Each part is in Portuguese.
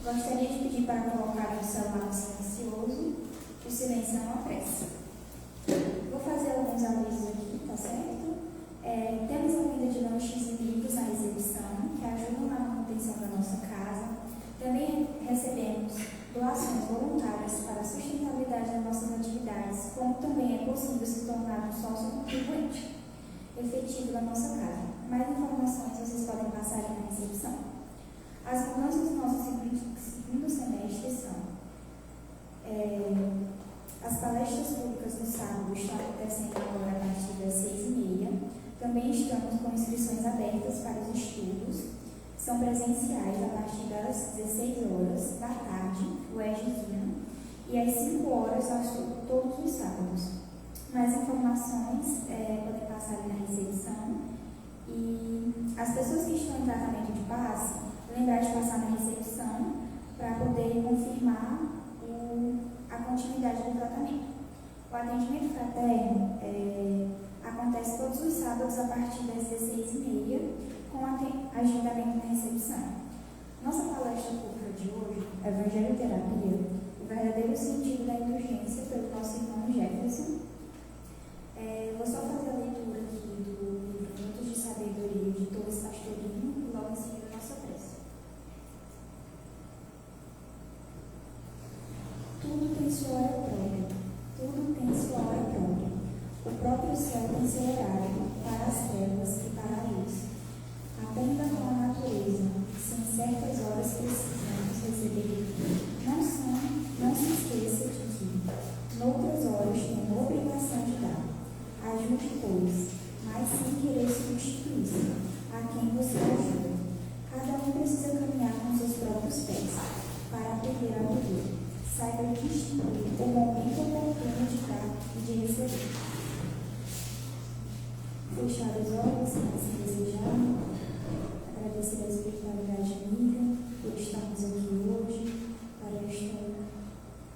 Gostaria de pedir para colocar o celular no silencioso, o silêncio é uma prece. Vou fazer alguns avisos aqui, tá certo? Temos a vinda de lanches e livros na recepção, que ajudam na manutenção da nossa casa. Também recebemos doações voluntárias para a sustentabilidade das nossas atividades, como também é possível se tornar um sócio contribuinte efetivo da nossa casa. Mais informações vocês podem passar na recepção. As mudanças do nosso segundo semestre são as palestras públicas no sábado estão acontecendo agora a partir das 6h30. Também estamos com inscrições abertas para os estudos. São presenciais a partir das 16 horas da tarde, o EJzinho, e às 5 horas todos os sábados. Mais informações podem passar na recepção. E as pessoas que estão em tratamento de passe, lembrar de passar na recepção para poder confirmar a continuidade do tratamento. O atendimento fraterno acontece todos os sábados a partir das 16h30, com agendamento na recepção. Nossa palestra pública de hoje, Evangelho-Terapia, o verdadeiro sentido da indulgência, pelo nosso irmão Jefferson. Vou só fazer a leitura aqui do livro Minutos de Sabedoria de Torres Pastorino e logo em seguida a nossa prece. Tudo tem sua hora própria, tudo tem sua hora própria. O próprio céu tem seu horário, para as trevas e para a luz. Aprenda com a natureza, se em certas horas precisamos receber. Não se esqueça de que, noutras horas, tem a obrigação de dar. Ajude, pois, mas sem querer substituir-se a quem você ajuda. Cada um precisa caminhar com seus próprios pés para aprender a viver. Saiba distinguir o momento oportuno de dar e de receber. Fechar os olhos, se desejar. Agradecer a espiritualidade amiga por estarmos aqui hoje para esta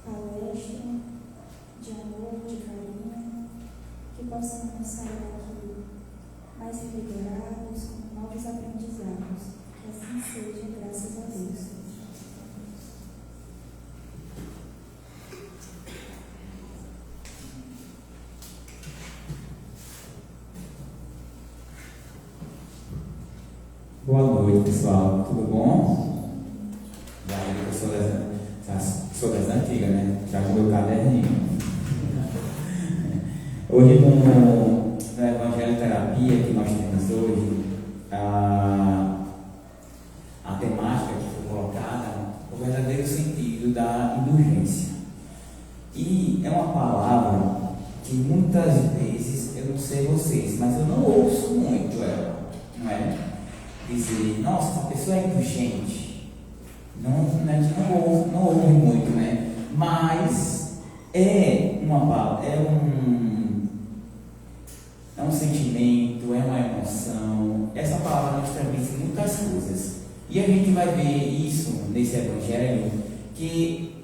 palestra de amor, de carinho, que possamos sair daqui mais revigorados, com novos aprendizados. Que assim seja, graças a Deus. Boa noite, pessoal. Tudo bom? Eu sou das antigas, né? Já com o meu caderninho. Hoje, no Evangelho Terapia que nós temos hoje, a temática que foi colocada, o verdadeiro sentido da indulgência. E é uma palavra que muitas vezes, eu não sei vocês, mas eu não ouço muito ela, não é? Dizer, nossa, essa pessoa é indulgente. A gente não ouve muito, né? Mas é uma palavra, é um sentimento, é uma emoção. Essa palavra nos transmite muitas coisas. E a gente vai ver isso nesse evangelho, que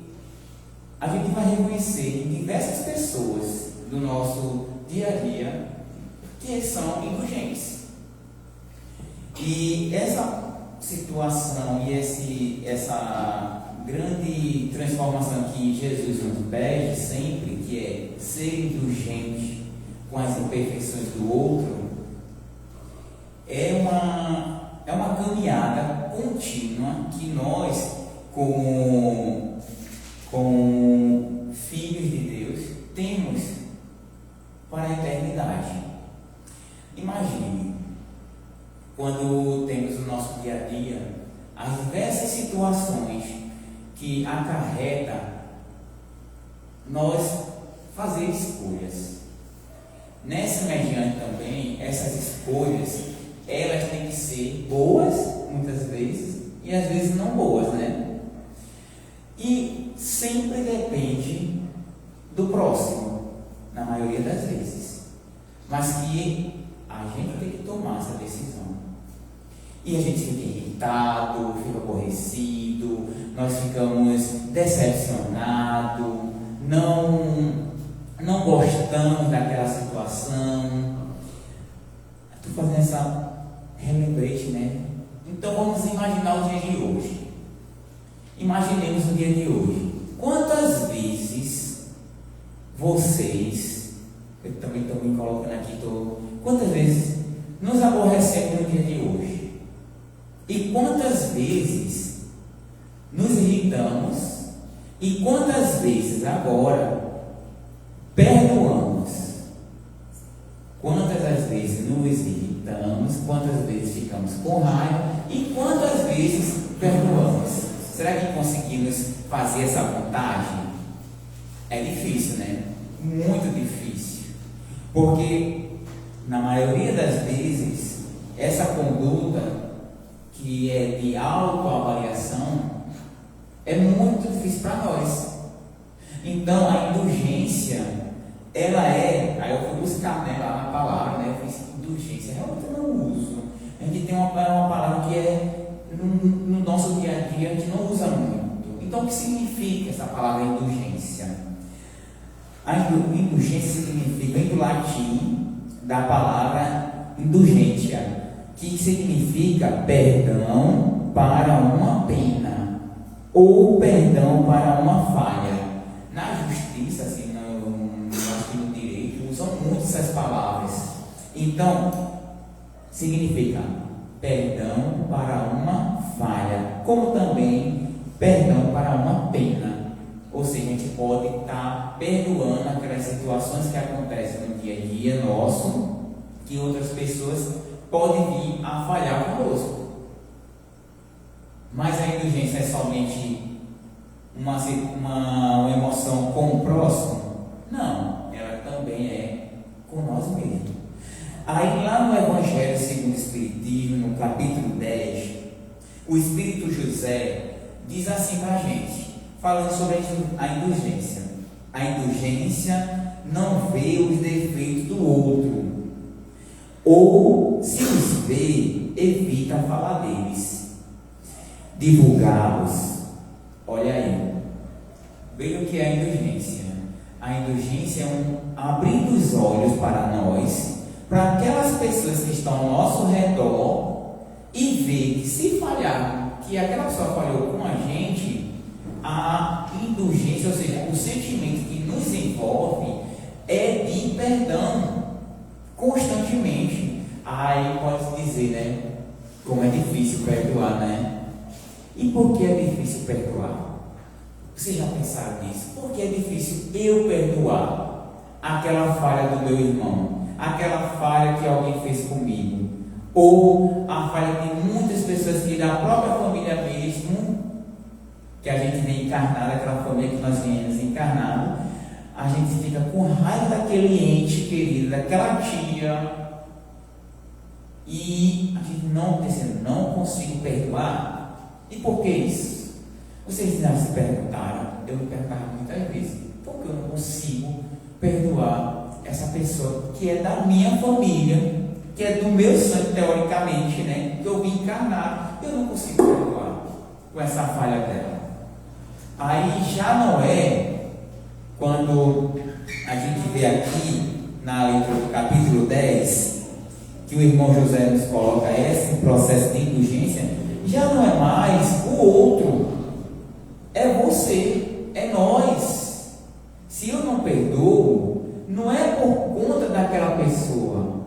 a gente vai reconhecer em diversas pessoas do nosso dia a dia que são indulgentes. E essa situação e essa grande transformação que Jesus nos pede sempre, que é ser indulgente com as imperfeições do outro, é uma caminhada contínua que nós, como filhos de Deus, temos para a eternidade. Imagine, quando temos o nosso dia a dia, as diversas situações que acarreta nós fazer escolhas. Nessa mediante também, essas escolhas, elas têm que ser boas, muitas vezes, e às vezes não boas, né? E sempre depende do próximo, na maioria das vezes. Mas que a gente tem que tomar essa decisão. E a gente fica irritado, fica aborrecido, nós ficamos decepcionados, não gostamos daquela situação. Estou fazendo essa relembrete, né? Então vamos imaginar o dia de hoje. Imaginemos o dia de hoje. Quantas vezes vocês, eu também estou me colocando aqui, quantas vezes nos aborrecemos no dia de hoje? E quantas vezes nos irritamos? E quantas vezes agora perdoamos? Quantas as vezes nos irritamos? Quantas vezes ficamos com raiva? E quantas vezes perdoamos? Será que conseguimos fazer essa contagem? É difícil, né? Muito difícil. Porque, na maioria das vezes, essa conduta que é de autoavaliação é muito difícil para nós. Então, a indulgência, ela é... Aí eu fui buscar, né, lá na palavra, né? Eu fiz indulgência. Realmente eu não uso. A gente tem uma palavra que é... No nosso dia a dia, a gente não usa muito. Então, o que significa essa palavra indulgência? A indulgência significa, vem do latim, da palavra indulgentia, que significa perdão para uma pena, ou perdão para uma falha. Na justiça, assim, no direito, usam muito essas palavras. Então, significa perdão para uma falha, como também perdão para uma pena. Ou seja, a gente pode estar perdoando aquelas situações que acontecem no dia a dia nosso, que outras pessoas podem vir a falhar conosco. Mas a indulgência é somente uma emoção com o próximo? Não, ela também é com nós mesmos. Aí lá no Evangelho segundo o Espiritismo, no capítulo 10, o Espírito José diz assim para a gente, falando sobre a indulgência. A indulgência não vê os defeitos do outro, ou se os vê, evita falar deles, divulgá-los. Olha aí, veja o que é a indulgência. A indulgência é abrindo os olhos para nós, para aquelas pessoas que estão ao nosso redor, e ver que se falhar, que aquela pessoa falhou com a gente, a indulgência, ou seja, o sentimento que nos envolve é de perdão constantemente. Aí pode dizer, né, como é difícil perdoar, né? E por que é difícil perdoar? Vocês já pensaram nisso? Por que é difícil eu perdoar aquela falha do meu irmão? Aquela falha que alguém fez comigo, ou a falha de muitas pessoas que da própria família mesmo, que a gente vem encarnado, aquela família que nós viemos encarnado, a gente fica com raiva daquele ente querido, daquela tia, e a gente não consigo perdoar. E por que isso? Vocês já se perguntaram? Eu me perguntava muitas vezes, por que eu não consigo perdoar essa pessoa que é da minha família, que é do meu sangue, teoricamente, né? Que eu vim encarnar, eu não consigo perdoar com essa falha dela. Aí já não é quando a gente vê aqui na leitura do capítulo 10, que o irmão José nos coloca esse processo de indulgência, já não é mais o outro, é você, é nós. Se eu não perdoo, não é por conta daquela pessoa.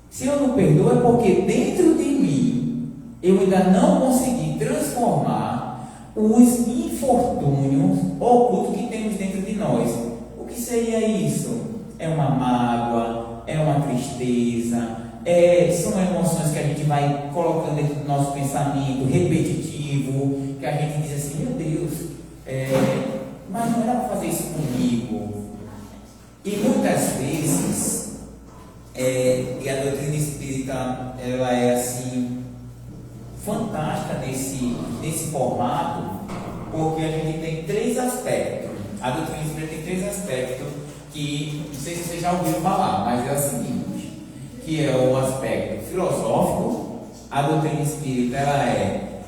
Se eu não perdoo, é porque dentro de mim eu ainda não consegui transformar os infortúnios ocultos que temos dentro de nós. O que seria isso? É uma mágoa, é uma tristeza, são emoções que a gente vai colocando dentro do nosso pensamento repetitivo, que a gente diz assim, meu Deus, mas não era para fazer isso comigo. E muitas vezes, e a doutrina espírita, ela é assim, fantástica nesse formato, porque a gente tem três aspectos. A doutrina espírita tem três aspectos que, não sei se vocês já ouviram falar, mas é o seguinte, que é o aspecto filosófico. A doutrina espírita, ela é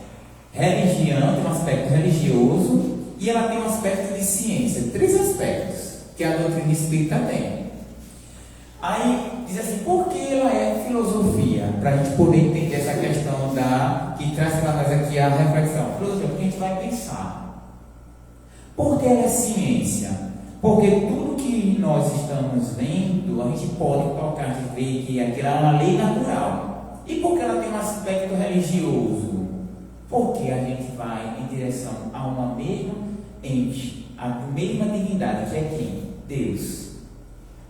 religião, tem um aspecto religioso, e ela tem um aspecto de ciência. Três aspectos que a doutrina espírita tem. Aí diz assim, por que ela é filosofia? Para a gente poder entender essa questão que traz para nós aqui a reflexão. Filosofia, porque a gente vai pensar. Por que ela é ciência? Porque tudo que nós estamos vendo, a gente pode tocar de ver que aquilo é uma lei natural. E por que ela tem um aspecto religioso? Porque a gente vai em direção a uma mesma ente, a mesma divindade, que é quem? Deus.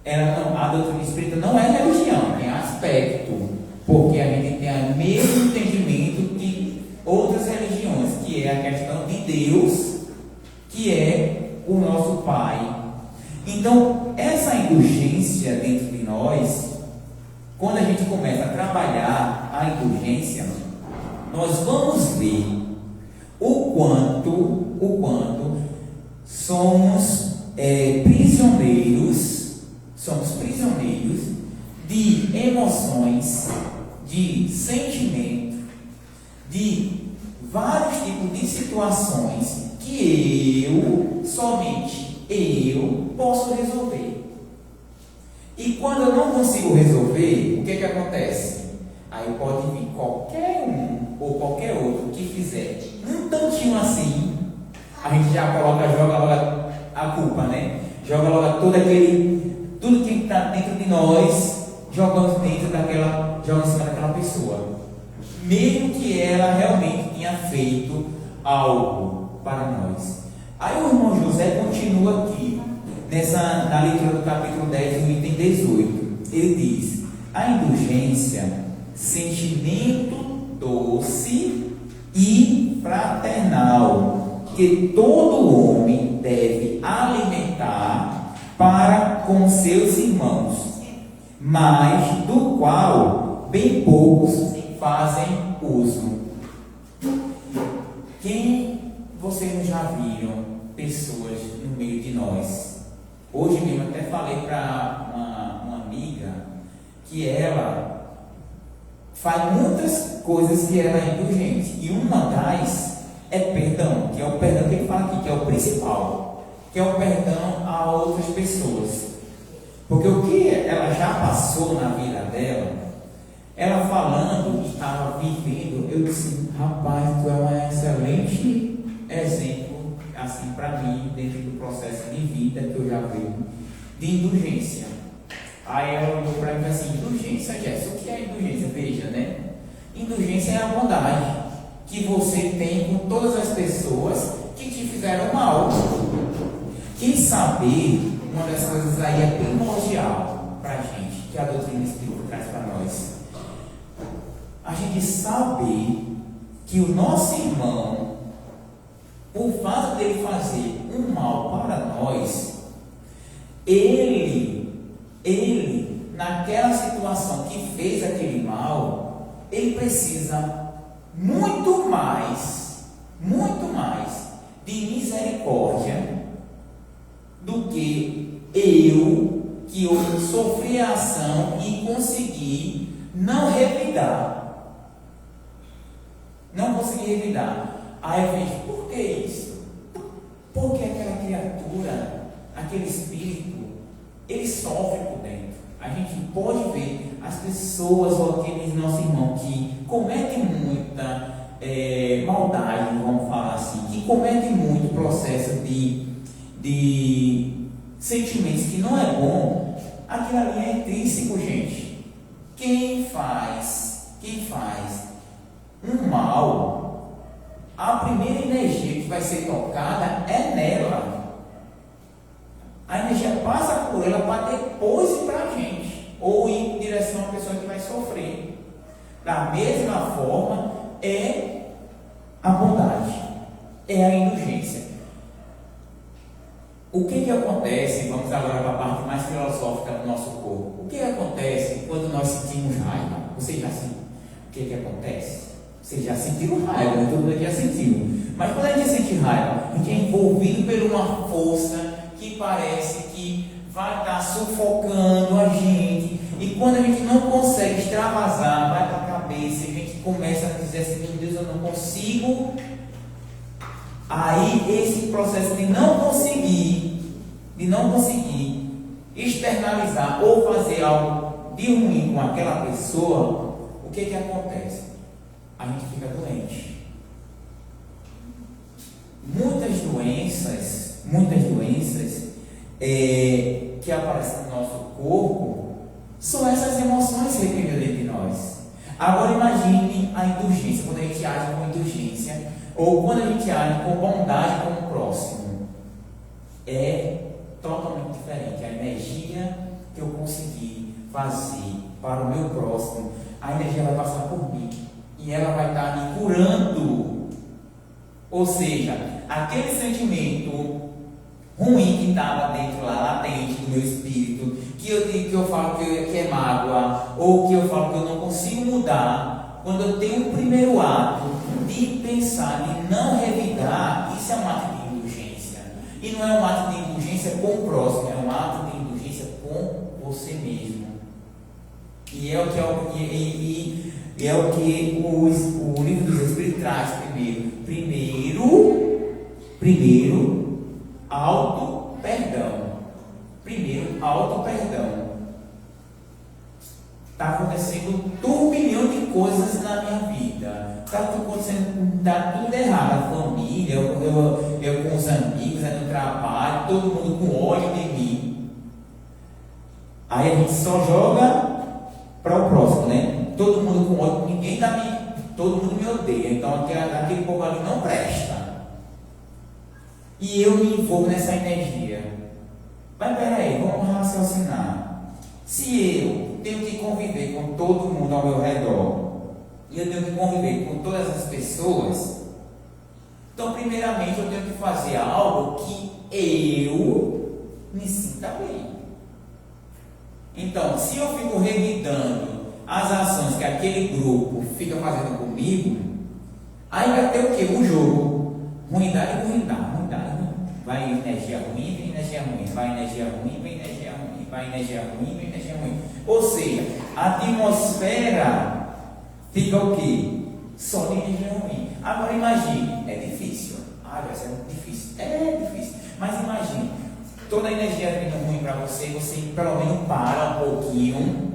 A doutrina espírita não é religião, tem aspecto, porque a gente tem o mesmo entendimento que outras religiões, que é a questão de Deus, que é o nosso Pai. Então, essa indulgência dentro de nós, quando a gente começa a trabalhar a indulgência, nós vamos ver o quanto somos prisioneiros de emoções, de sentimento, de vários tipos de situações que somente eu posso resolver. E quando eu não consigo resolver, o que acontece? Aí pode vir qualquer um ou qualquer outro que fizer um tantinho assim, a gente já joga logo a culpa, né? Joga logo tudo que está dentro de nós, jogamos em cima daquela pessoa, mesmo que ela realmente tenha feito algo para nós. Aí o irmão José continua aqui, na leitura do capítulo 10, no item 18. Ele diz: a indulgência, sentimento doce e fraternal, que todo homem deve alimentar para com seus irmãos, mas do qual bem poucos fazem uso. Quem vocês já viram pessoas no meio de nós? Hoje mesmo até falei para uma amiga que ela faz muitas coisas que ela é indulgente, e uma das é perdão, que é o perdão que ele fala aqui, que é o principal, que é o perdão a outras pessoas. Porque o que ela já passou na vida dela, ela falando que estava vivendo, eu disse: rapaz, tu é um excelente exemplo, assim, para mim, dentro do processo de vida que eu já vi, de indulgência. Aí ela olhou para mim assim: indulgência, Jéssica, o que é indulgência? Veja, né? Indulgência é a bondade que você tem com todas as pessoas que te fizeram mal. Quem saber, uma dessas coisas aí é primordial para a gente, que a doutrina espírita traz para nós. A gente saber que o nosso irmão, por fato dele fazer um mal para nós, ele naquela situação que fez aquele mal, ele precisa muito mais de misericórdia do que eu sofri a ação e consegui não revidar. Aí eu vejo: por que isso? Porque aquela criatura, aquele espírito, ele sofre por dentro. A gente pode ver as pessoas ou aqueles nossos irmãos que cometem muita maldade, vamos falar assim, que cometem muito processo de sentimentos que não é bom. Aquilo ali é intrínseco, gente. Quem faz um mal, a primeira energia que vai ser tocada é nela. A energia passa por ela para depois ir para a gente, ou ir em direção à pessoa que vai sofrer. Da mesma forma, é a bondade, é a indulgência. O que acontece? Vamos agora para a parte mais filosófica do nosso corpo. O que acontece quando nós sentimos raiva? Vocês já sentiram? O que acontece? Vocês já sentiram raiva, né? Todo mundo já sentiu. Mas quando a gente sente raiva, a gente é envolvido por uma força que parece que vai estar sufocando a gente. E quando a gente não consegue extravasar, vai para a cabeça, a gente começa a dizer assim: meu Deus, eu não consigo. Aí esse processo de não conseguir externalizar ou fazer algo de ruim com aquela pessoa, o que acontece? a gente fica doente. Muitas doenças que aparecem no nosso corpo são essas emoções reprimidas dentro de nós. Agora imagine a indulgência, quando a gente age com indulgência, ou quando a gente age com bondade com o próximo. É totalmente diferente. A energia que eu consegui fazer para o meu próximo, a energia vai passar por mim e ela vai estar me curando. Ou seja, aquele sentimento ruim que estava dentro lá, latente do meu espírito, que eu falo que é mágoa, ou que eu falo que eu não consigo mudar, quando eu tenho o primeiro ato de pensar, de não revidar, isso é um ato de indulgência. E não é um ato de indulgência com o próximo, é um ato de indulgência com você mesmo. E é o que o livro dos Espíritos traz primeiro. Primeiro, auto-perdão. Está acontecendo um turbilhão de coisas na minha vida. Está acontecendo, tá tudo errado. A família, eu com os amigos, no trabalho, todo mundo com ódio de mim. Aí a gente só joga para o próximo, né? Todo mundo com ódio, todo mundo me odeia. Então aquele povo ali não presta. E eu me envolvo nessa energia. Mas peraí, vamos raciocinar. Se eu tenho que conviver com todo mundo ao meu redor, e eu tenho que conviver com todas as pessoas, então primeiramente eu tenho que fazer algo que eu me sinta bem. Então, se eu fico revidando as ações que aquele grupo fica fazendo comigo, aí vai ter o quê? Um jogo. Ruindade. Vai energia ruim, vem energia ruim. Vai energia ruim, vem energia ruim. Vai energia ruim, vem energia ruim. Ou seja, a atmosfera fica o quê? Só de energia ruim. Agora imagine, é difícil. Vai ser difícil. É difícil. Mas imagine, toda a energia vindo ruim para você pelo menos para um pouquinho.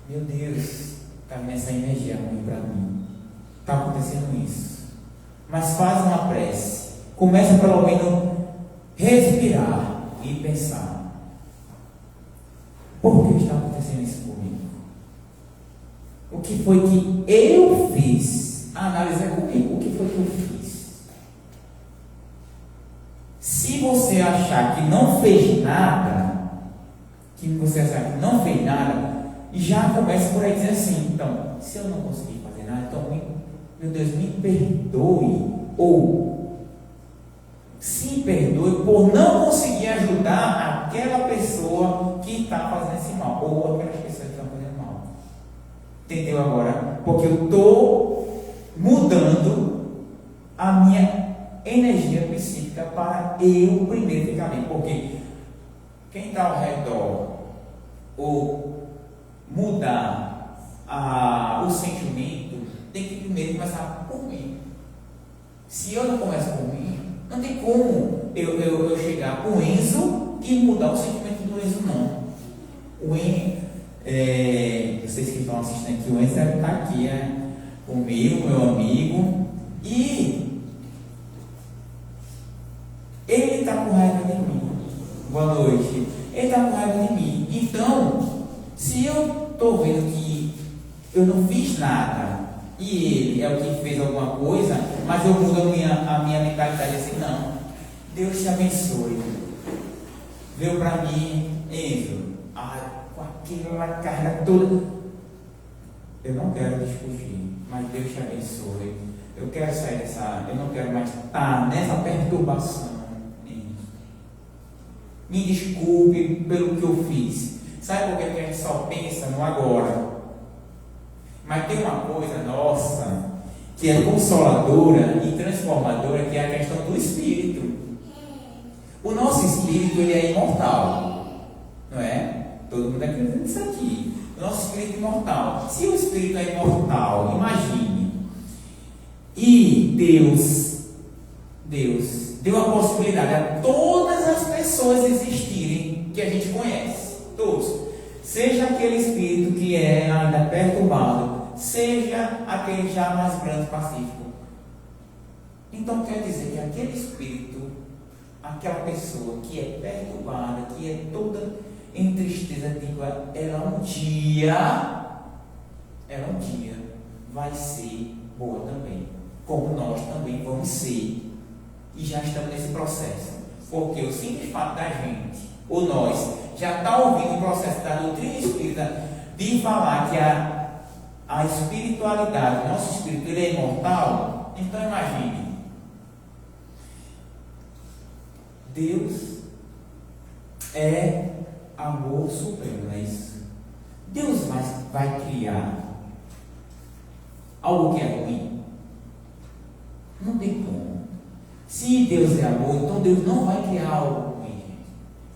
Meu Deus, está vindo essa energia ruim para mim. Está acontecendo isso. Mas faz uma prece. Começa pelo menos respirar e pensar. Por que está acontecendo isso comigo? O que foi que eu fiz? Analisar comigo. O que foi que eu fiz? Se você achar que não fez nada, já começa por aí dizer assim, então, se eu não conseguir fazer nada, então, meu Deus, me perdoe, ou se perdoe por não conseguir ajudar aquela pessoa que está fazendo esse mal, ou aquelas pessoas que estão fazendo mal. Entendeu agora? Porque eu estou mudando a minha energia psíquica para eu primeiro ficar bem. Porque quem está ao redor, ou mudar o sentimento, tem que primeiro começar por mim. Se eu não começo por mim, não tem como eu chegar com o Enzo e mudar o sentimento do Enzo, não. O Enzo, vocês que estão assistindo aqui, o Enzo está aqui comigo, meu amigo, e ele está com raiva de mim. Boa noite. Ele está com raiva de mim. Então, se eu estou vendo que eu não fiz nada, e ele é o que fez alguma coisa, mas eu mudo a minha mentalidade assim, não, Deus te abençoe. Veio para mim, Enzo, com aquela carga toda, eu não quero discutir, mas Deus te abençoe. Eu quero sair eu não quero mais estar nessa perturbação. Me desculpe pelo que eu fiz. Sabe por que a gente só pensa no agora? Mas tem uma coisa nossa que é consoladora e transformadora, que é a questão do espírito. O nosso espírito, ele é imortal, não é? Todo mundo acredita nisso aqui. O nosso espírito é imortal. Se o espírito é imortal, imagine. E Deus deu a possibilidade a todas as pessoas existirem que a gente conhece, todos. Seja aquele espírito que é ainda perturbado, seja aquele já mais brando e pacífico. Então quer dizer que aquele espírito, aquela pessoa que é perturbada, que é toda em tristeza, ela um dia vai ser boa também, como nós também vamos ser, e já estamos nesse processo, porque o simples fato da gente, ou nós, já está ouvindo o processo da doutrina espírita, de falar que a espiritualidade, o nosso espírito, ele é imortal. Então imagine, Deus é amor supremo, não é isso? Deus vai criar algo que é ruim? Não tem como. Se Deus é amor, então Deus não vai criar algo ruim, gente.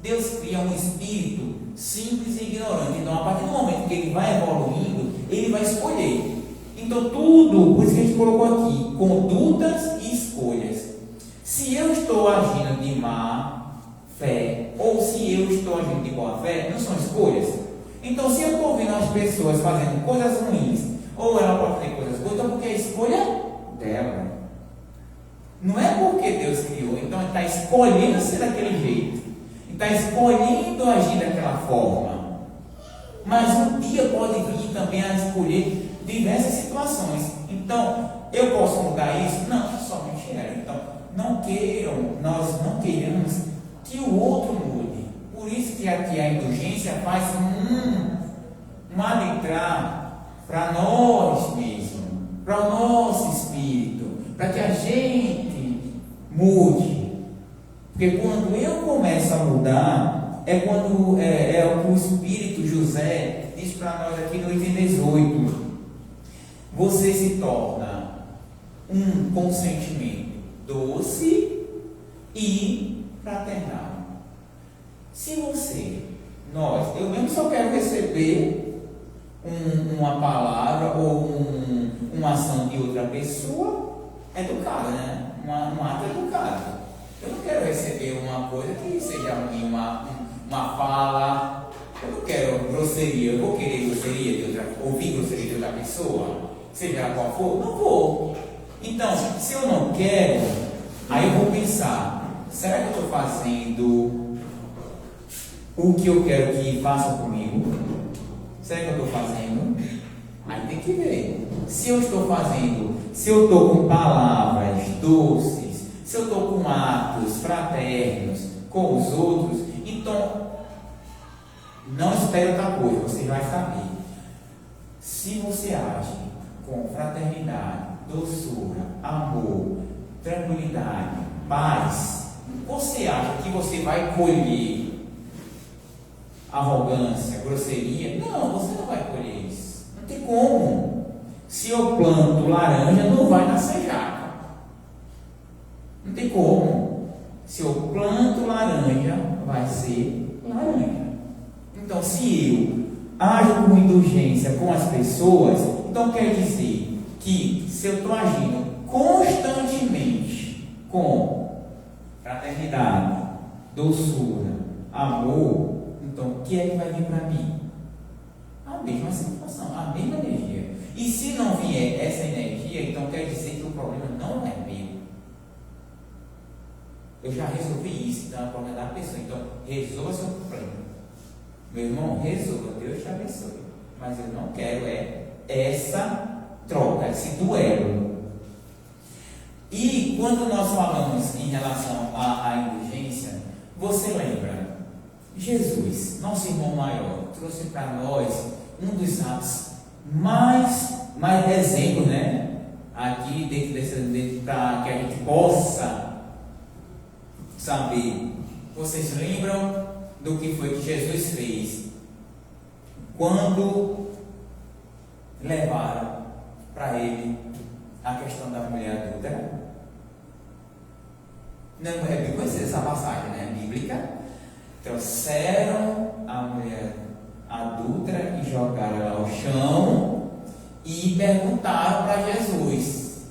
Deus cria um espírito simples e ignorante. Então, a partir do momento que ele vai evoluindo, ele vai escolher. Então, tudo, por isso que a gente colocou aqui, condutas e escolhas. Se eu estou agindo de má fé, ou se eu estou agindo de boa fé, não são escolhas. Então, se eu estou vendo as pessoas fazendo coisas ruins, ou ela pode ter coisas boas, então porque é a escolha dela. Não é porque Deus criou, então ele está escolhendo ser daquele jeito, está escolhendo agir daquela forma. Mas um dia pode vir também a escolher diversas situações. Então, eu posso mudar isso? Não, somente ela. Então, nós não queremos que o outro mude. Por isso que aqui a indulgência faz um adentrar para nós mesmos, para o nosso espírito, para que a gente mude. Porque quando eu começo a mudar, é quando é o que o Espírito José diz para nós aqui no item 18. Você se torna um consentimento doce e fraternal. Se eu mesmo só quero receber uma palavra ou uma ação de outra pessoa educada, né? Um ato educado. Eu não quero receber uma coisa que seja ruim, uma fala. Eu não quero grosseria. Eu vou querer grosseria ouvir grosseria de outra pessoa, seja ela qual for, não vou. Então, se eu não quero, aí eu vou pensar: será que eu estou fazendo o que eu quero que façam comigo? Será que eu estou fazendo? Aí tem que ver. Se eu estou com palavras doces, se eu estou com atos fraternos com os outros, então não espere outra coisa, você vai saber. Se você age com fraternidade, doçura, amor, tranquilidade, paz, você acha que você vai colher arrogância, grosseria? Não, você não vai colher isso. Não tem como. Se eu planto laranja, não vai nascer jaca. Não tem como. Se eu planto laranja, vai ser laranja. Então, se eu ajo com indulgência com as pessoas, então quer dizer que se eu estou agindo constantemente com fraternidade, doçura, amor, então o que é que vai vir para mim? A mesma situação, a mesma energia. E se não vier essa energia, então quer dizer que o problema não é meu. Eu já resolvi isso, então é o problema da pessoa. Então, resolva seu problema. Meu irmão, resolva, Deus te abençoe. Mas eu não quero essa troca, esse duelo. E quando nós falamos em relação à indulgência, você lembra? Jesus, nosso irmão maior, trouxe para nós um dos atos mais exemplos, né? Aqui dentro para que a gente possa saber. Vocês lembram do que foi que Jesus fez quando levaram para ele a questão da mulher adúltera? Não é bem conhecida essa passagem, né? Bíblica. Trouxeram a mulher adúltera e jogaram ela ao chão e perguntaram para Jesus: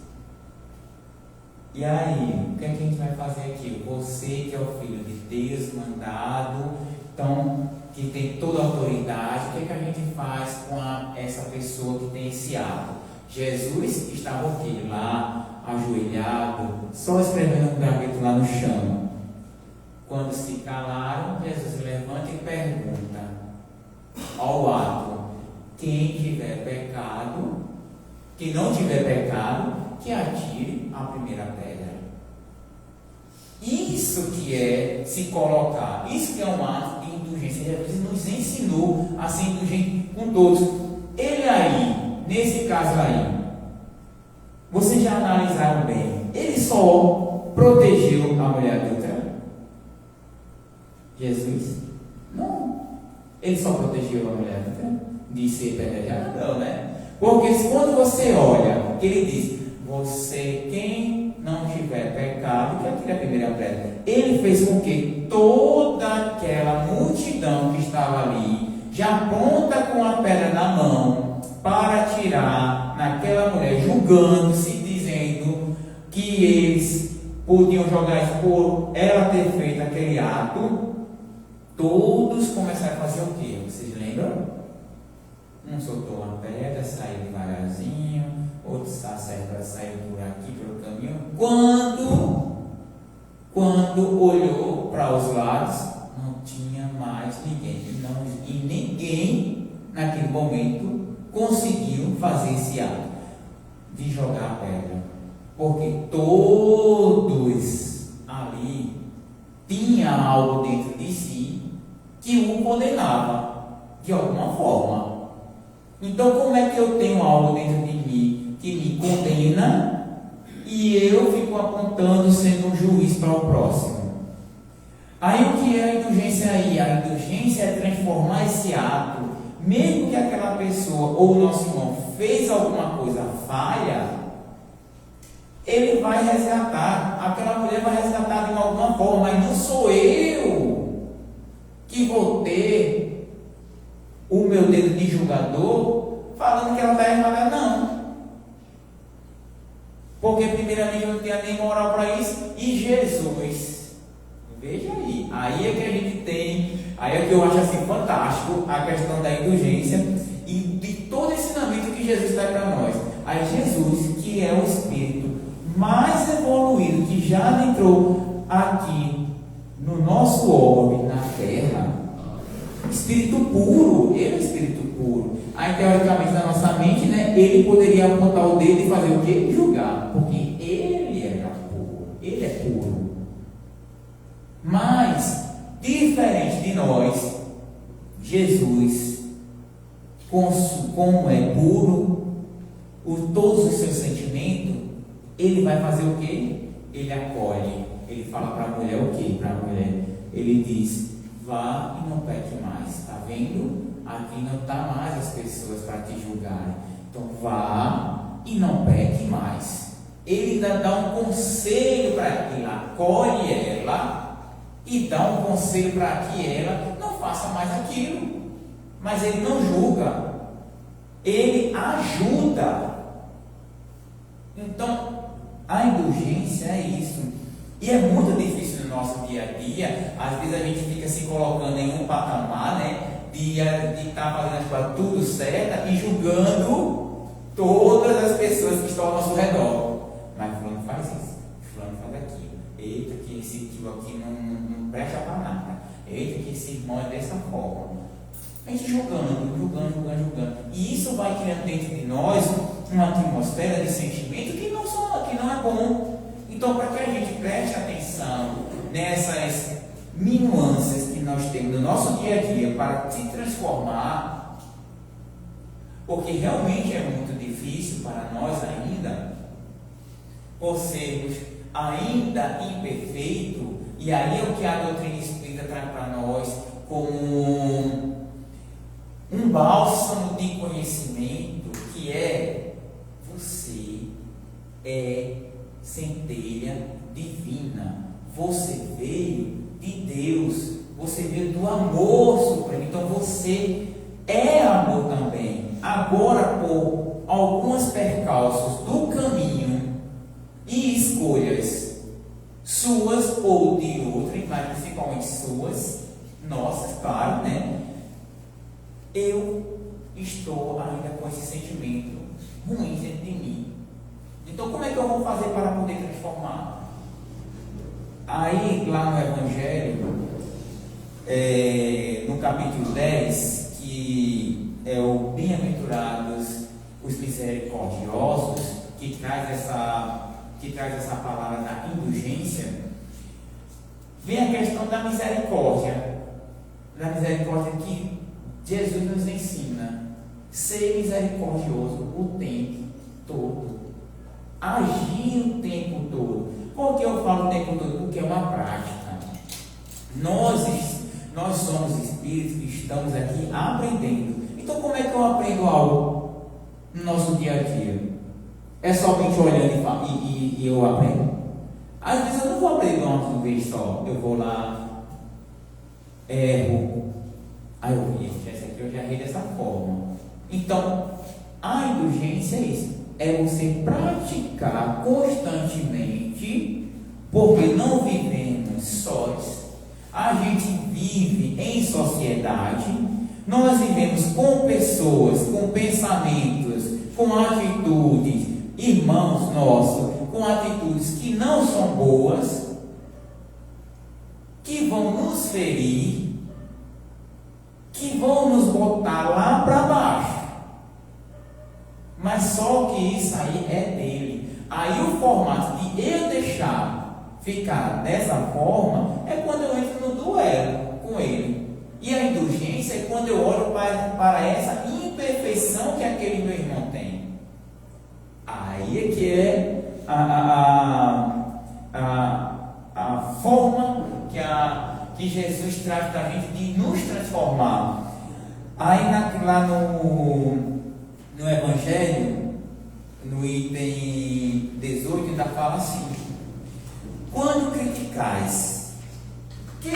e aí, o que é que a gente vai fazer aqui? Você que é o Filho de Deus mandado, então que tem toda a autoridade, o que a gente faz com essa pessoa que tem esse ato? Jesus estava o quê? Lá, ajoelhado, só escrevendo um graveto lá no chão. Quando se calaram, Jesus levanta e pergunta ao ato: quem tiver pecado, quem não tiver pecado, que atire a primeira pedra. Isso que é se colocar, isso que é um ato de indulgência. Jesus nos ensinou a ser indulgente com todos. Ele aí, nesse caso aí, vocês já analisaram bem, ele só protegeu a mulher adulta? Jesus? Não. Ele só protegeu a mulher adulta de ser apedrejada? Não, né? Porque quando você olha, que ele diz: você, quem não tiver pecado, que atire a primeira pedra. Ele fez com que toda aquela multidão que estava ali, já pronta com a pedra na mão, para atirar naquela mulher, julgando-se, dizendo que eles podiam jogar isso por ela ter feito aquele ato, todos começaram a fazer o quê? Vocês lembram? Um soltou uma pedra, saiu devagarzinho, outro sacerdote saiu por aqui, pelo caminho. Quando olhou para os lados, não tinha mais ninguém. E ninguém, naquele momento, conseguiu fazer esse ato de jogar a pedra. Porque todos ali tinham algo dentro de si que o condenava, de alguma forma. Então, como é que eu tenho algo dentro de mim que me condena e eu fico apontando, sendo um juiz para o próximo? Aí o que é a indulgência aí? A indulgência é transformar esse ato, mesmo que aquela pessoa ou o nosso irmão fez alguma coisa falha, ele vai resgatar, aquela mulher vai resgatar de alguma forma, mas não sou eu que vou ter o meu dedo de julgador falando que ela está errada, não. Porque primeiramente eu não tinha nem moral para isso. E Jesus, veja aí é que a gente tem, aí é que eu acho assim fantástico a questão da indulgência e de todo o ensinamento que Jesus dá para nós. Aí Jesus, que é o Espírito mais evoluído que já entrou aqui no nosso orbe, na terra, Espírito puro, ele é Espírito puro. Aí teoricamente na nossa mente, né, ele poderia apontar o dedo e fazer o quê? Julgar, porque ele era puro, ele é puro. Mas, diferente de nós, Jesus, como é puro, todos os seus sentimentos, ele vai fazer o quê? Ele acolhe, ele fala para a mulher o quê? Para a mulher, ele diz: vá e não peque mais. Está vendo? Aqui não está mais as pessoas para te julgarem. Então vá e não peque mais. Ele ainda dá um conselho para ela. Ele acolhe ela e dá um conselho para que ela não faça mais aquilo. Mas ele não julga. Ele ajuda. Então, a indulgência é isso. E é muito difícil no nosso dia a dia. Às vezes a gente fica se colocando em um patamar, né, de estar fazendo as coisas tudo certa e julgando todas as pessoas que estão ao nosso redor. Mas fulano faz isso, fulano faz aquilo. Eita, que esse tio aqui não presta para nada. Eita, que esse irmão é dessa forma. A gente julgando. E isso vai criando dentro de nós uma atmosfera de sentimento que não é bom. Então, para que a gente preste atenção nessas nuances que nós temos no nosso dia a dia para se transformar, porque realmente é muito difícil para nós ainda, por sermos ainda imperfeitos, e aí é o que a doutrina espírita traz para nós como um bálsamo de conhecimento, que é: você é centelha divina, você veio de Deus, você veio do amor supremo, então você é amor também. Agora, por alguns percalços do caminho e escolhas suas ou de outrem, mas principalmente suas, nossas, claro, né? Eu estou ainda com esse sentimento ruim dentro de mim. Então, como é que eu vou fazer para poder transformar? Aí, lá no Evangelho, no capítulo 10, que é o Bem-aventurados os misericordiosos, que traz essa palavra da indulgência, vem a questão da misericórdia que Jesus nos ensina. Ser misericordioso o tempo todo, agir o tempo todo. Por que eu falo o tempo todo? Porque é uma prática. Nós somos espíritos que estamos aqui aprendendo. Então, como é que eu aprendo algo no nosso dia a dia? É somente olhando e eu aprendo? Às vezes eu não vou aprender uma vez só. Eu vou lá, erro. Aí eu vi, essa aqui eu já errei dessa forma. Então, a indulgência é isso. É você praticar constantemente, porque não vivemos sós. A gente vive em sociedade. Nós vivemos com pessoas, com pensamentos, com atitudes, irmãos nossos, com atitudes que não são boas, que vão nos ferir, que vão nos botar lá para baixo. Mas só que isso aí é dele. Aí o formato de eu deixar ficar dessa forma é quando eu entro no duelo com ele. E a indulgência é quando eu olho para essa imperfeição que aquele meu irmão tem. Aí é que é a forma que Jesus traz para a gente de nos transformar. Aí lá no Evangelho, no item 18, ainda fala assim: quando criticais, que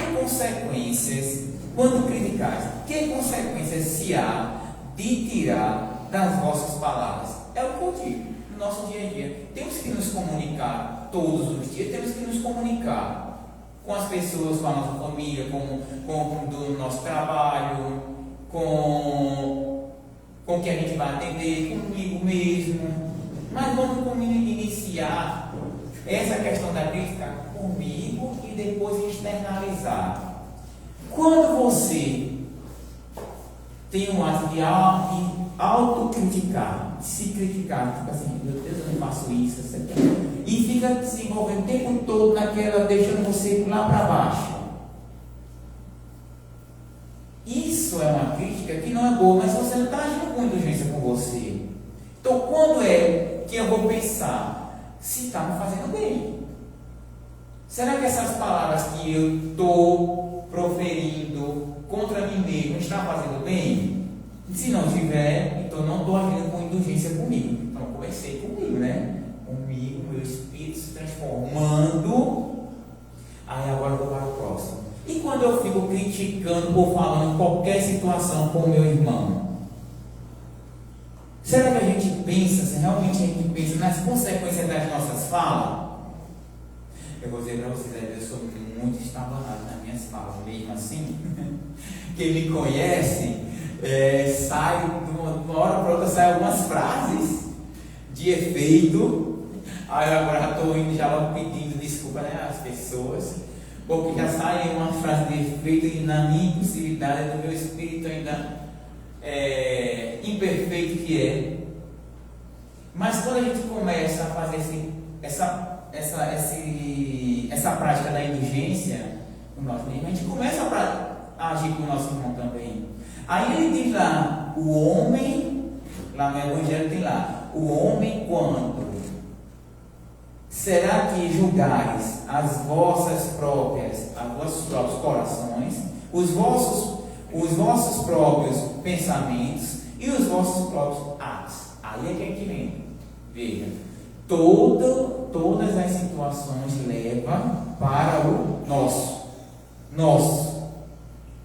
consequências se há de tirar das vossas palavras? É o que eu digo no nosso dia a dia. Temos que nos comunicar todos os dias, temos que nos comunicar com as pessoas, com a nossa família, com do nosso trabalho, com que a gente vai atender, comigo mesmo. Mas vamos iniciar essa questão da crítica comigo e depois externalizar. Quando você tem um ato de autocriticar, se criticar, tipo assim, meu Deus, eu não faço isso, e fica desenvolvendo o tempo todo naquela, deixando você lá para baixo. Isso é uma crítica que não é boa, mas você não está agindo com indulgência com você. Então, quando é que eu vou pensar se está me fazendo bem? Será que essas palavras que eu estou proferindo contra mim mesmo está fazendo bem? Se não tiver, então não estou agindo com indulgência comigo. Então, comecei comigo, né? Comigo, meu espírito se transformando. Aí agora eu vou para o próximo. E quando eu fico criticando ou falando qualquer situação com o meu irmão? Será que a gente pensa, se realmente a gente pensa nas consequências das nossas falas? Eu vou dizer para vocês, eu sou muito estabanado nas minhas falas, mesmo assim. Quem me conhece, sai de uma hora para outra, sai algumas frases de efeito. Aí agora já estou indo já logo pedindo desculpa, né, às pessoas, porque já sai uma frase de efeito e na minha impossibilidade, do meu espírito ainda imperfeito que é. Mas quando a gente começa a fazer essa prática da indulgência com nós mesmos, a gente começa a agir com o nosso irmão também. Aí ele diz lá, o homem, lá no Evangelho tem lá, o homem quando será que julgares os vossos próprios corações, os vossos próprios pensamentos e os vossos próprios atos? Aí é que a gente vem. Veja, todas as situações levam para o nosso.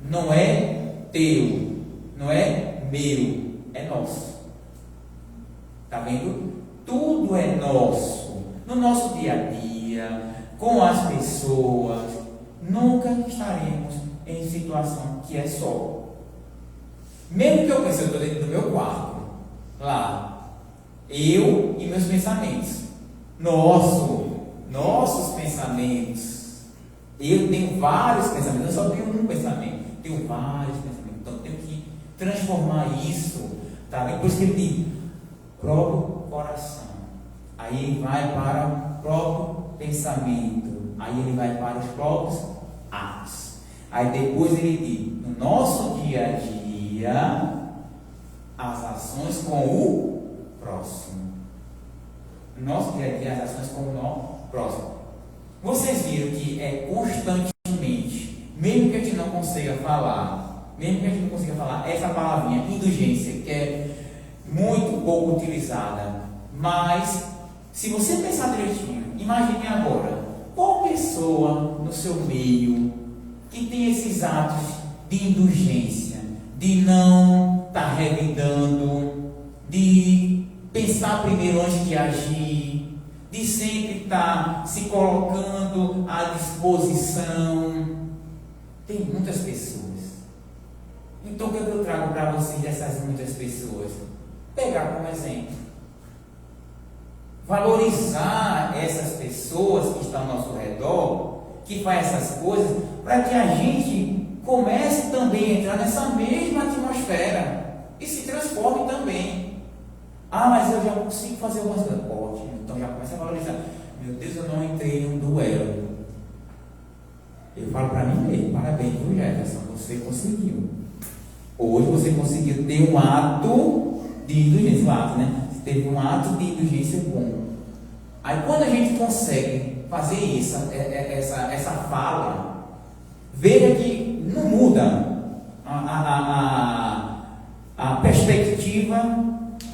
Não é teu, não é meu, é nosso. Está vendo? Tudo é nosso. No nosso dia a dia, com as pessoas, nunca estaremos em situação que é só. Mesmo que eu pense, eu estou dentro do meu quarto, lá, eu e meus pensamentos, nossos pensamentos. Eu tenho vários pensamentos, eu só tenho um pensamento, tenho vários pensamentos, então eu tenho que transformar isso, tá bem? Por isso que ele diz, próprio coração, aí ele vai para o próprio pensamento, aí ele vai para os próprios atos, aí depois ele diz, no nosso dia a dia, as ações com o próximo, no nosso dia a dia, as ações com o próximo. Vocês viram que é constantemente, mesmo que a gente não consiga falar, essa palavrinha indulgência, que é muito pouco utilizada, mas se você pensar direitinho, imagine agora, qual pessoa no seu meio que tem esses atos de indulgência, de não estar revidando, de pensar primeiro antes de agir, de sempre estar se colocando à disposição. Tem muitas pessoas. Então o que eu trago para vocês dessas muitas pessoas? Pegar como exemplo. Valorizar essas pessoas que estão ao nosso redor, que faz essas coisas, para que a gente comece também a entrar nessa mesma atmosfera e se transforme também. Ah, mas eu já consigo fazer algumas coisas. Ótimo, então já começa a valorizar. Meu Deus, eu não entrei em um duelo. Eu falo para mim mesmo, parabéns, viu, Jefferson, você conseguiu. Hoje você conseguiu ter um ato de indulgência, Você teve um ato de indulgência bom. Aí quando a gente consegue fazer isso, essa fala, veja que não muda a perspectiva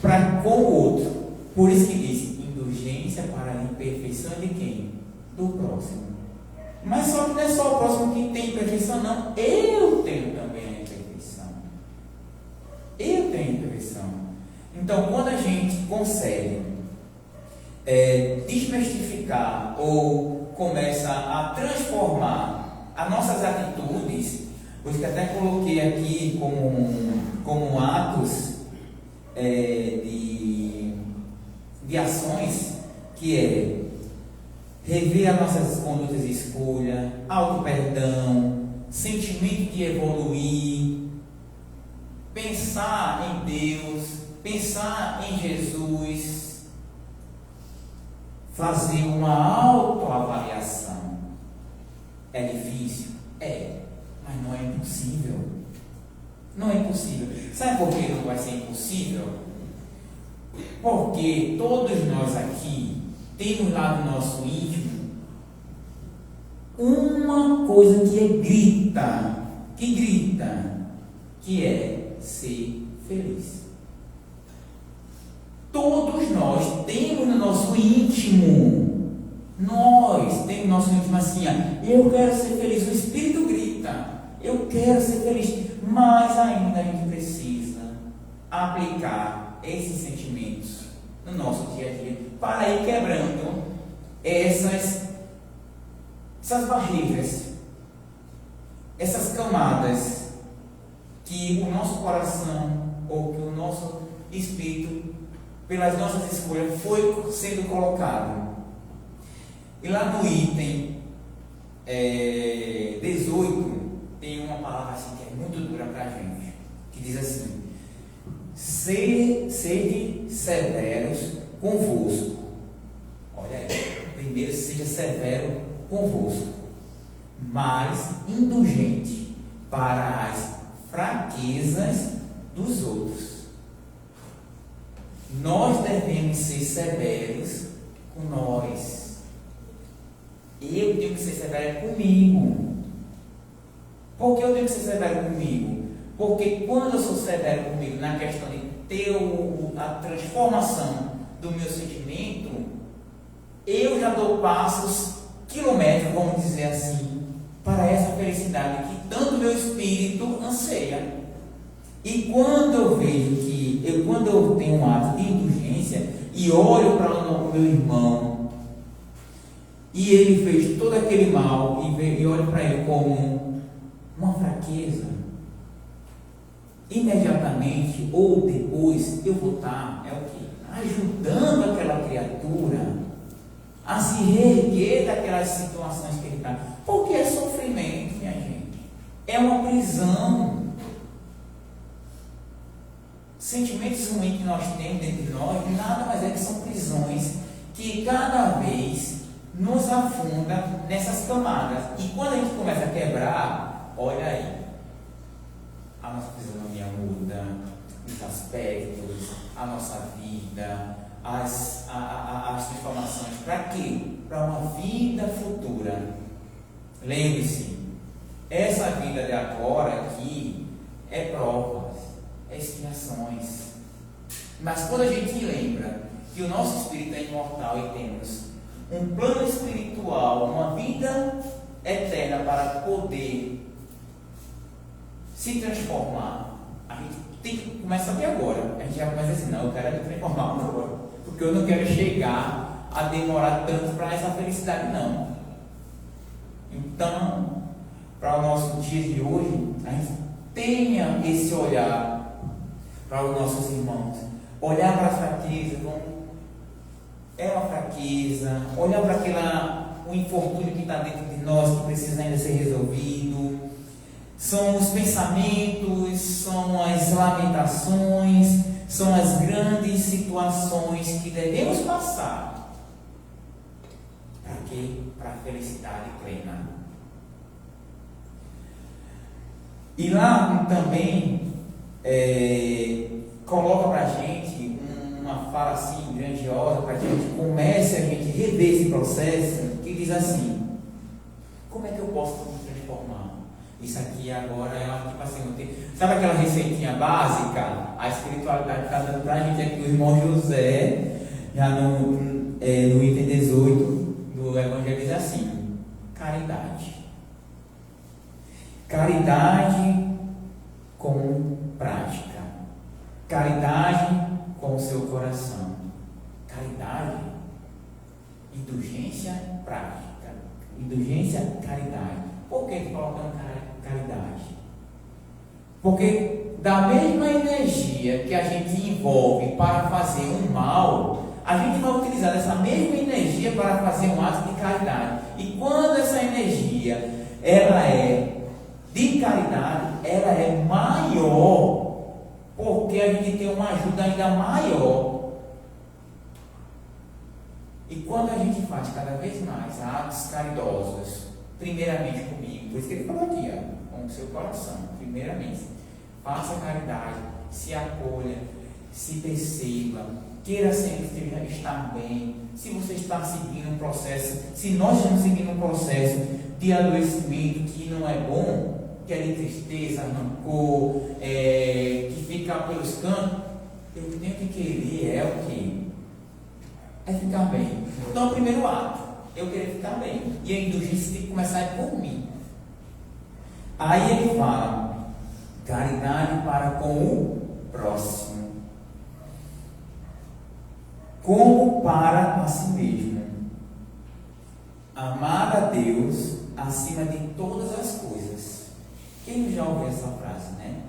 para com o outro. Por isso que diz, indulgência para a imperfeição de quem? Do próximo. Mas só que não é só o próximo que tem imperfeição, não. Eu tenho também a imperfeição. Eu tenho imperfeição. Então, quando a gente consegue desmistificar ou começa a transformar as nossas atitudes, por isso que até coloquei aqui como atos de ações, que é rever as nossas condutas de escolha, auto-perdão, sentimento de evoluir, pensar em Deus, pensar em Jesus, fazer uma autoavaliação. É difícil? É, mas não é impossível. Não é impossível. Sabe por que não vai ser impossível? Porque todos nós aqui temos lá no nosso íntimo uma coisa que grita, que é ser feliz. Todos nós temos no nosso íntimo, assim, eu quero ser feliz. O Espírito grita, eu quero ser feliz, mas ainda a gente precisa aplicar esses sentimentos no nosso dia a dia para ir quebrando essas barreiras, essas camadas que o nosso coração ou que o nosso espírito, pelas nossas escolhas, foi sendo colocado. E lá no item 18 tem uma palavra assim que é muito dura para a gente, que diz assim: sede severos convosco. Olha aí, primeiro seja severo convosco, mas indulgente para as fraquezas dos outros. Nós devemos ser severos com nós. Eu tenho que ser severo comigo. Por que eu tenho que ser severo comigo? Porque quando eu sou severo comigo na questão de ter a transformação do meu sentimento, eu já dou passos quilométricos, vamos dizer assim, para essa felicidade que tanto meu espírito anseia. E quando eu vejo que, quando eu tenho um ato de indulgência e olho para o meu irmão e ele fez todo aquele mal e olho para ele como uma fraqueza, imediatamente ou depois eu vou estar, é o quê? Ajudando aquela criatura a se reerguer daquelas situações que ele está. Porque é sofrimento, minha gente. É uma prisão. Sentimentos ruins que nós temos dentro de nós, nada mais é que são prisões que cada vez nos afunda nessas camadas. E quando a gente começa a quebrar, olha aí, a nossa fisionomia muda, os aspectos, a nossa vida, as transformações. Para quê? Para uma vida futura. Lembre-se, essa vida de agora aqui é provas, é expiações. Mas quando a gente lembra que o nosso espírito é imortal e temos um plano espiritual, uma vida eterna para poder se transformar, a gente tem que começar aqui agora. A gente já começa assim, não, eu quero me transformar agora, porque eu não quero chegar a demorar tanto para essa felicidade, não. Então, para o nosso dia de hoje, a gente tenha esse olhar para os nossos irmãos, olhar para a fraqueza como é uma fraqueza, olhar para o infortúnio que está dentro de nós, que precisa ainda ser resolvido. São os pensamentos, são as lamentações, são as grandes situações que devemos passar. Para quê? Para a felicidade plena. E lá também coloca para a gente uma fala assim grandiosa, para que a gente comece a gente rever esse processo, que diz assim: como é que eu posso me transformar? Isso aqui agora é tipo assim, sabe aquela receitinha básica? A espiritualidade está dando para a gente aqui. O irmão José, já no item 18 do Evangelho, diz assim: caridade. Caridade com prática. Caridade com o seu coração. Caridade, indulgência, prática. Indulgência, caridade. Por que colocando caridade? Porque da mesma energia que a gente envolve para fazer um mal, a gente vai utilizar essa mesma energia para fazer um ato de caridade. E quando essa energia ela é de caridade, ela é maior, porque a gente tem uma ajuda ainda maior. E quando a gente faz cada vez mais atos caridosos, primeiramente comigo, por isso que ele falou aqui, com o seu coração, primeiramente, faça caridade, se acolha, se perceba, queira sempre estar bem. Se você está seguindo um processo, se nós estamos seguindo um processo de adoecimento que não é bom, que é de tristeza, rancor, que fica pelos cantos, eu tenho que querer o quê? É ficar bem. Então, o primeiro ato, eu querer ficar bem. E a indulgência tem que começar por mim. Aí ele fala: caridade para com o próximo, como para a si mesmo. Amar a Deus acima de todas as coisas. Quem já ouviu essa frase, né?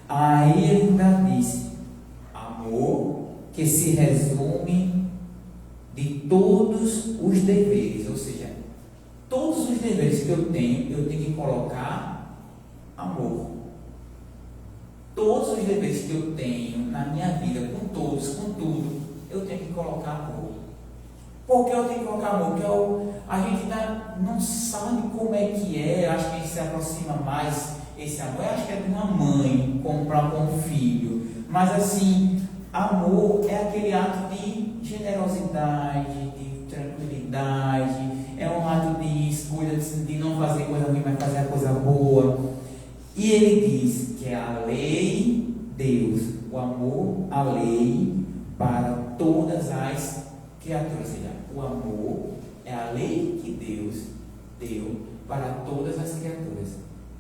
Aí ele ainda disse: amor que se resume de todos os deveres, ou seja, todos os deveres que eu tenho que colocar amor. Todos os deveres que eu tenho na minha vida, com todos, com tudo, eu tenho que colocar amor. Por que eu tenho que colocar amor? Porque a gente ainda não sabe como é que é. Acho que a gente se aproxima mais esse amor. Eu acho que é de uma mãe comprar com um filho. Mas assim, amor é aquele ato de generosidade, de tranquilidade, é um ato de escolha de não fazer coisa ruim, mas fazer a coisa boa. E ele diz que é a lei Deus, o amor, a lei para todas as criaturas. Ou seja, o amor é a lei que Deus deu para todas as criaturas.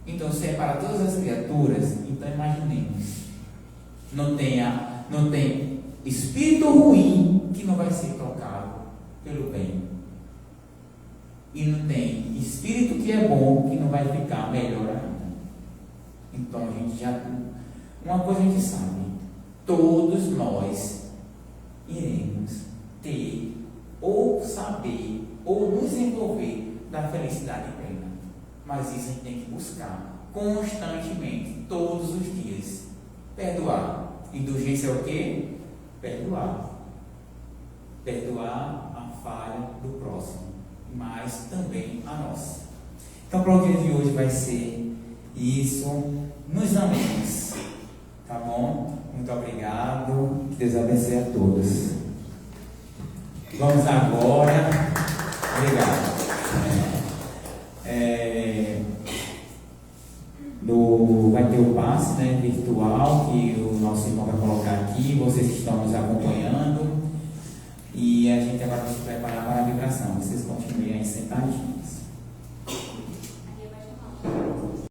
Então, se é para todas as criaturas, então imaginemos, não tem espírito ruim que não vai ser tocado pelo bem. E não tem espírito que é bom que não vai ficar melhor ainda. Então a gente já. Uma coisa a gente sabe: todos nós iremos ter, ou saber, ou nos envolver da felicidade plena. Mas isso a gente tem que buscar constantemente, todos os dias. Perdoar. Indulgência é o quê? Perdoar. Perdoar a falha do próximo, mas também a nossa. Então, para o dia de hoje vai ser isso. Nos amemos. Tá bom? Muito obrigado. Que Deus abençoe a todos. Vamos agora. Obrigado. Vai ter o passe, né, virtual que o nosso irmão vai colocar aqui. Vocês estão nos acompanhando. E a gente agora vai se preparar para a vibração. Vocês continuem aí sentadinhos.